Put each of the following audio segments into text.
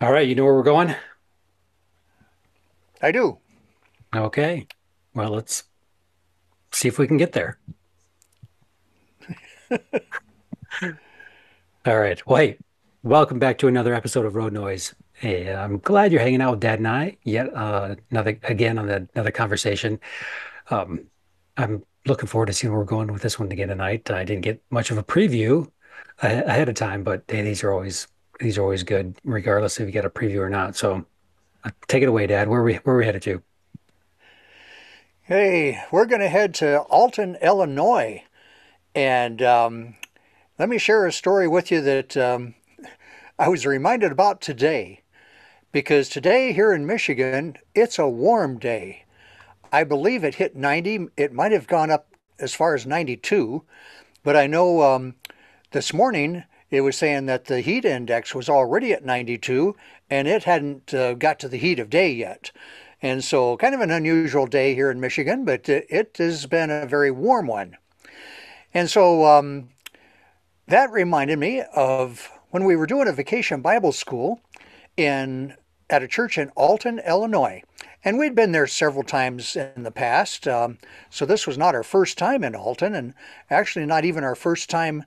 All right, you know where we're going? I do. Okay. Well, let's see if we can get there. All right. Well, hey, welcome back to another episode of Road Noise. Hey, I'm glad you're hanging out with Dad and I yet another conversation. Um, I'm looking forward to seeing where we're going with this one again tonight. I didn't get much of a preview ahead of time, but hey, these are always good, regardless if you get a preview or not. So take it away, Dad. Where are we headed to? Hey, we're going to head to Alton, Illinois. And let me share a story with you that I was reminded about today. Because today here in Michigan, it's a warm day. I believe it hit 90. It might have gone up as far as 92. But I know this morning it was saying that the heat index was already at 92 and it hadn't got to the heat of day yet. And so, kind of an unusual day here in Michigan, but it has been a very warm one. And so, that reminded me of when we were doing a vacation Bible school in at a church in Alton, Illinois. And we'd been there several times in the past. So this was not our first time in Alton, and actually not even our first time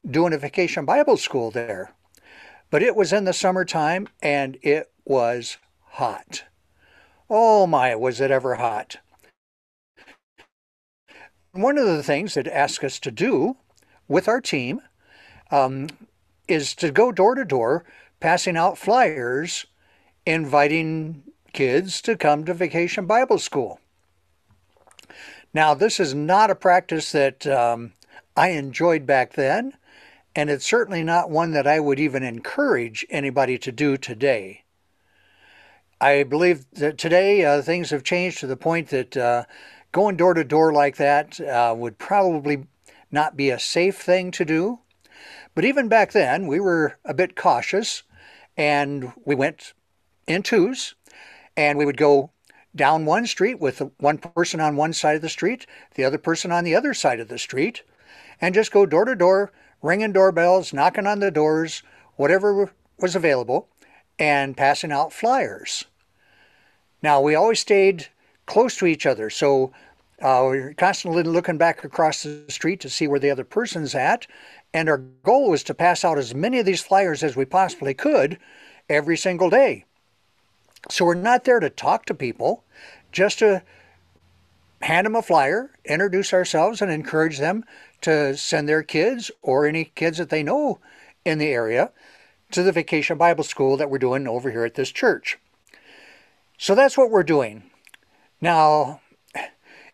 doing a vacation Bible school there. But it was in the summertime and it was hot. Oh my, was it ever hot. One of the things that asked us to do with our team um, is to go door to door passing out flyers inviting kids to come to Vacation Bible School. Now, this is not a practice that I enjoyed back then, and it's certainly not one that I would even encourage anybody to do today. I believe that today things have changed to the point that going door to door like that would probably not be a safe thing to do. But even back then, we were a bit cautious and we went in twos and we would go down one street with one person on one side of the street, the other person on the other side of the street, and just go door to door, ringing doorbells, knocking on the doors, whatever was available, and passing out flyers. Now, we always stayed close to each other, so we were constantly looking back across the street to see where the other person's at. And our goal was to pass out as many of these flyers as we possibly could every single day. So we're not there to talk to people, just to hand them a flyer, introduce ourselves, and encourage them to send their kids or any kids that they know in the area to the Vacation Bible School that we're doing over here at this church. So that's what we're doing. Now,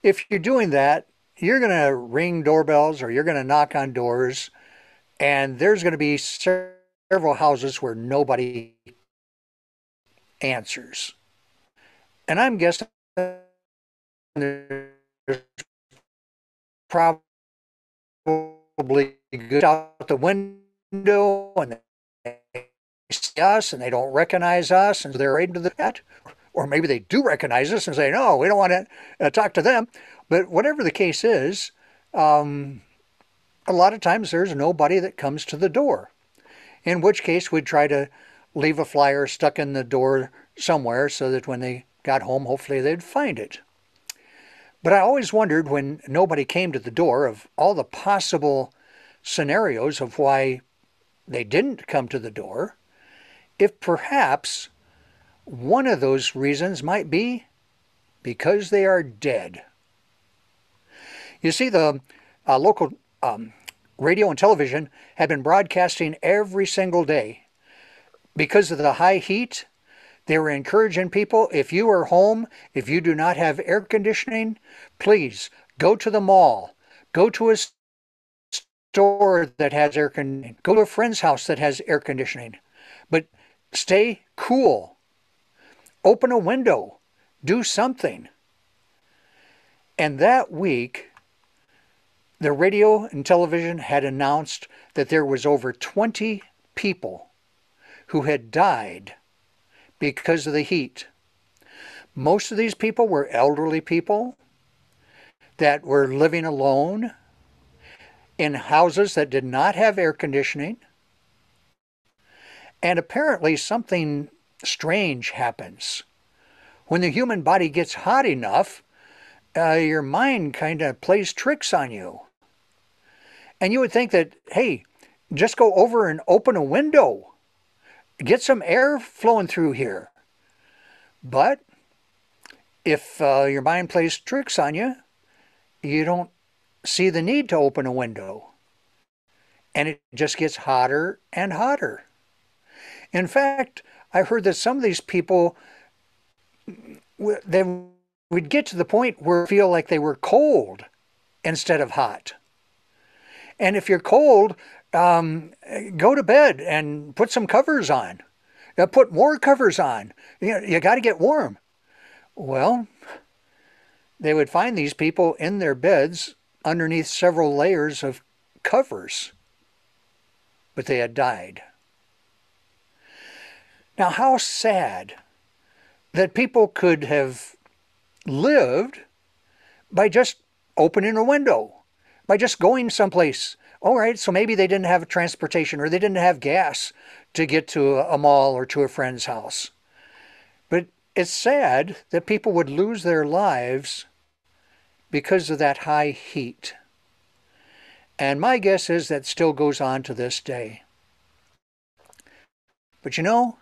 if you're doing that, you're going to ring doorbells or you're going to knock on doors, and there's going to be several houses where nobody answers. And I'm guessing there's probably good out the window and they see us and they don't recognize us and they're right into the chat. Or maybe they do recognize us and say, no, we don't want to talk to them. But whatever the case is, um, a lot of times there's nobody that comes to the door, in which case we'd try to leave a flyer stuck in the door somewhere so that when they got home, hopefully they'd find it. But I always wondered when nobody came to the door of all the possible scenarios of why they didn't come to the door, if perhaps one of those reasons might be because they are dead. You see, the local radio and television had been broadcasting every single day. Because of the high heat, they were encouraging people, if you are home, if you do not have air conditioning, please go to the mall, go to a store that has air conditioning, go to a friend's house that has air conditioning, but stay cool. Open a window, do something. And that week, the radio and television had announced that there was over 20 people who had died because of the heat. Most of these people were elderly people that were living alone in houses that did not have air conditioning. And apparently something strange happens. When the human body gets hot enough, your mind kind of plays tricks on you. And you would think that, hey, just go over and open a window, get some air flowing through here. But if your mind plays tricks on you, you don't see the need to open a window. And it just gets hotter and hotter. In fact, I heard that some of these people, they would get to the point where they feel like they were cold instead of hot. And if you're cold, go to bed and put some covers on. Put more covers on. You got to get warm. Well, they would find these people in their beds underneath several layers of covers, but they had died. Now, how sad that people could have lived by just opening a window, by just going someplace. All right, so maybe they didn't have transportation or they didn't have gas to get to a mall or to a friend's house. But it's sad that people would lose their lives because of that high heat. And my guess is that still goes on to this day. But you know,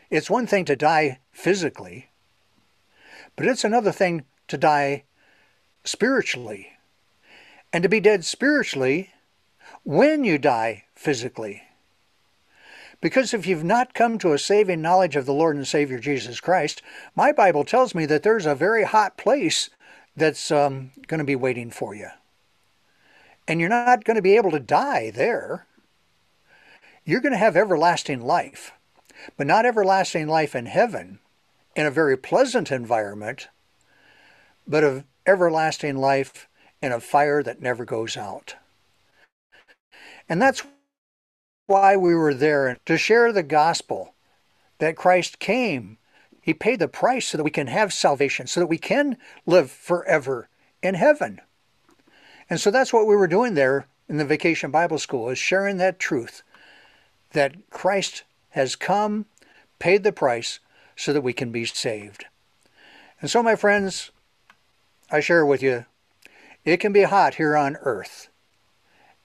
it's one thing to die physically, but it's another thing to die spiritually. And to be dead spiritually when you die physically. Because if you've not come to a saving knowledge of the Lord and Savior Jesus Christ, my Bible tells me that there's a very hot place that's going to be waiting for you. And you're not going to be able to die there. You're going to have everlasting life, but not everlasting life in heaven in a very pleasant environment, but of everlasting life in a fire that never goes out. And that's why we were there, to share the gospel that Christ came. He paid the price so that we can have salvation, so that we can live forever in heaven. And so that's what we were doing there in the Vacation Bible School, is sharing that truth, that Christ has come, paid the price, so that we can be saved. And so, my friends, I share with you, it can be hot here on earth.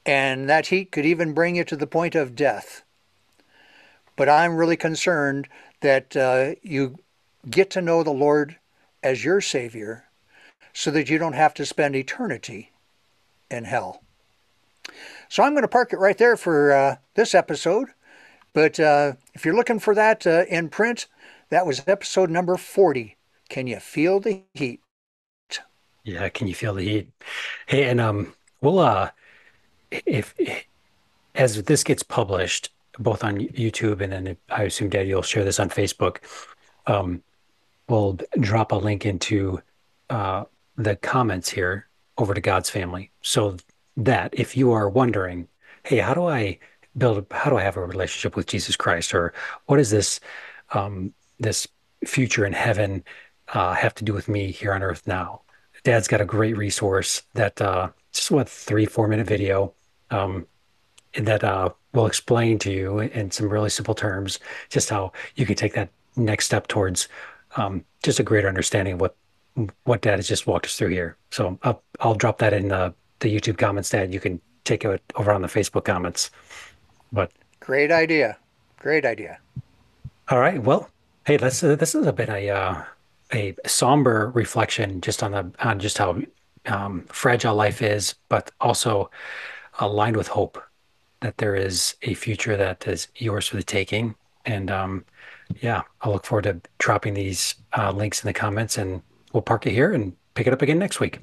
And that heat could even bring you to the point of death. But I'm really concerned that you get to know the Lord as your Savior so that you don't have to spend eternity in hell. So I'm going to park it right there for this episode. But if you're looking for that in print, that was episode number 40. Can you feel the heat? Yeah, can you feel the heat? Hey, and we'll if as this gets published both on YouTube and then I assume Dad you'll share this on Facebook, um, we'll drop a link into uh, the comments here over to God's Family, so that if you are wondering, hey, how do I have a relationship with Jesus Christ, or what does this future in heaven have to do with me here on earth now? Dad's got a great resource that just what 3 4 minute video um, that will explain to you in some really simple terms just how you can take that next step towards just a greater understanding of what Dad has just walked us through here. So I'll drop that in the YouTube comments, Dad. You can take it over on the Facebook comments. But Great idea. Great idea. all right, well, hey, let's this is a bit a somber reflection just on just how fragile life is, but also aligned with hope that there is a future that is yours for the taking. And yeah, I look forward to dropping these links in the comments, and we'll park it here and pick it up again next week.